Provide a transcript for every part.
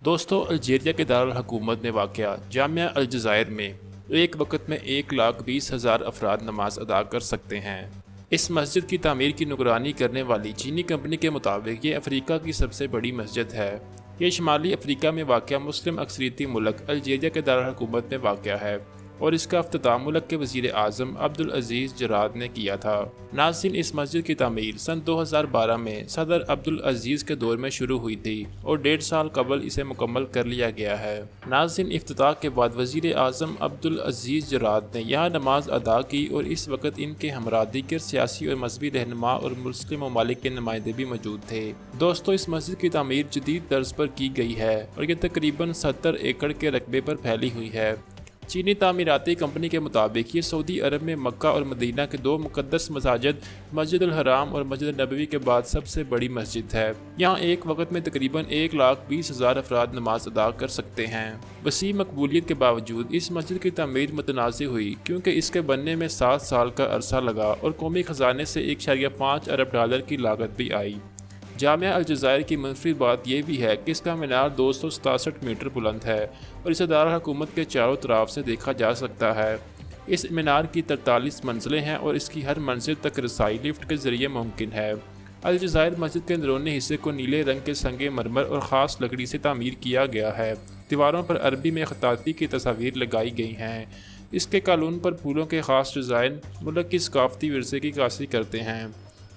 दोस्तों, अल्जीरिया के दारुल हुकूमत में वाक़या जामिया अलजज़ायर में एक वक्त में 1,20,000 अफराद नमाज अदा कर सकते हैं। इस मस्जिद की तामीर की निगरानी करने वाली चीनी कंपनी के मुताबिक ये अफ्रीका की सबसे बड़ी मस्जिद है। ये शुमाली अफ्रीका में वाक़या मुस्लिम अक्सरियती मुल्क अल्जीरिया के दारुल हुकूमत में वाक़या है और इसका अफ्ताह मुल्क के वज़ीर आज़म अब्दुल अज़ीज़ जराद ने किया था। नाज़रीन, इस मस्जिद की तामीर सन 2012 में सदर अब्दुल अज़ीज़ के दौर में शुरू हुई थी और 1.5 साल कबल इसे मुकम्मल कर लिया गया है। नाज़रीन, इफ्तिताह के बाद वज़ीर आज़म अब्दुल अज़ीज़ जराद ने यहाँ नमाज अदा की और इस वक्त इनके हमरा दीगर सियासी और मजहबी रहनुमा और मुस्लिम ममालिक के नुमाइंदे भी मौजूद थे। दोस्तों, इस मस्जिद की तामीर जदीद तर्ज पर की गई है और ये तकरीबन 70 एकड़ के रकबे पर फैली हुई है। चीनी तामीराती कंपनी के मुताबिक ये सऊदी अरब में मक्का और मदीना के 2 मुक़द्दस मसाजिद मस्जिद अल हराम और मस्जिद नबवी के बाद सबसे बड़ी मस्जिद है। यहाँ एक वक्त में तकरीबन 1,20,000 अफराद नमाज अदा कर सकते हैं। वसी मकबूलियत के बावजूद इस मस्जिद की तामीर मुतनाज़ हुई क्योंकि इसके बनने में 7 साल का अरसा लगा और कौमी ख़जाने से 1.5 अरब डॉलर की लागत भी आई। जामिया अलजज़ायर की मुनफरिद बात यह भी है कि इसका मीनार 267 मीटर बुलंद है और इसे दारुल हुकूमत के चारों तरफ से देखा जा सकता है। इस मीनार की 43 मंजिलें हैं और इसकी हर मंजिल तक रसाई लिफ्ट के ज़रिए मुमकिन है। अलजज़ायर मस्जिद के अंदरूनी हिस्से को नीले रंग के संगे मरमर और ख़ास लकड़ी से तामीर किया गया है। दीवारों पर अरबी में खताती की तस्वीर लगाई गई हैं। इसके कालून पर फूलों के ख़ास डिज़ाइन मुल्क की सकाफ़ती विरसे की काशी करते हैं।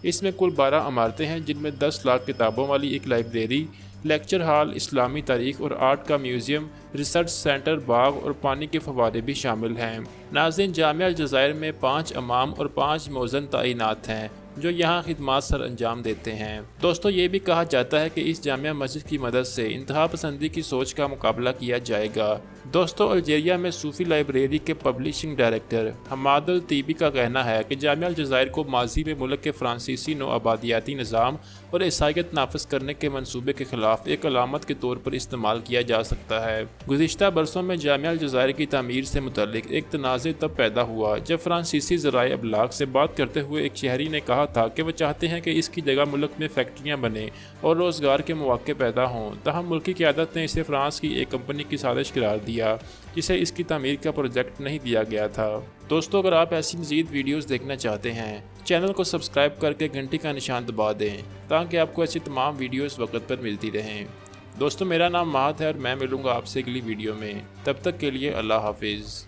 इसमें कुल 12 इमारतें हैं जिनमें 10 लाख किताबों वाली एक लाइब्रेरी, लेक्चर हॉल, इस्लामी तारीख और आर्ट का म्यूज़ियम, रिसर्च सेंटर, बाग और पानी के फव्वारे भी शामिल हैं। नाज़रीन, जामिया अलजज़ायर में 5 इमाम और 5 मौज़न तैनात हैं जो यहाँ खिदमत सर अंजाम देते हैं। दोस्तों, ये भी कहा जाता है कि इस जामिया मस्जिद की मदद से इंतहा पसंदी की सोच का मुकाबला किया जाएगा। दोस्तों, अल्जीरिया में सूफी लाइब्रेरी के पब्लिशिंग डायरेक्टर हमाद अल तीबी का कहना है कि जामिया अलजज़ायर को माजी में मुल्क के फ्रांसीसी नौआबादियाती निज़ाम और ईसाईयत नाफिज करने के मनसूबे के खिलाफ एक अलामत के तौर पर इस्तेमाल किया जा सकता है। गुज़िश्ता बरसों में जामिया अलजज़ायर की तामीर से मुतल्लिक एक तनाज़े तब पैदा हुआ जब फ्रांसीसी ज़राए अबलाग से बात करते हुए एक शहरी ने कहा था कि वह चाहते हैं कि इसकी जगह मुल्क में फैक्ट्रियाँ बने और रोज़गार के मौके पैदा हों। तहम मुल्की क़यादत ने इसे फ्रांस की एक कंपनी की साजिश करार दिया जिसे इसकी तामीर का प्रोजेक्ट नहीं दिया गया था। दोस्तों, अगर आप ऐसी मज़ीद वीडियोज़ देखना चाहते हैं, चैनल को सब्सक्राइब करके घंटी का निशान दबा दें ताकि आपको ऐसी तमाम वीडियोज़ वक्त पर मिलती रहें। दोस्तों, मेरा नाम महत है और मैं मिलूँगा आपसे अगली वीडियो में। तब तक के लिए अल्लाह हाफिज़।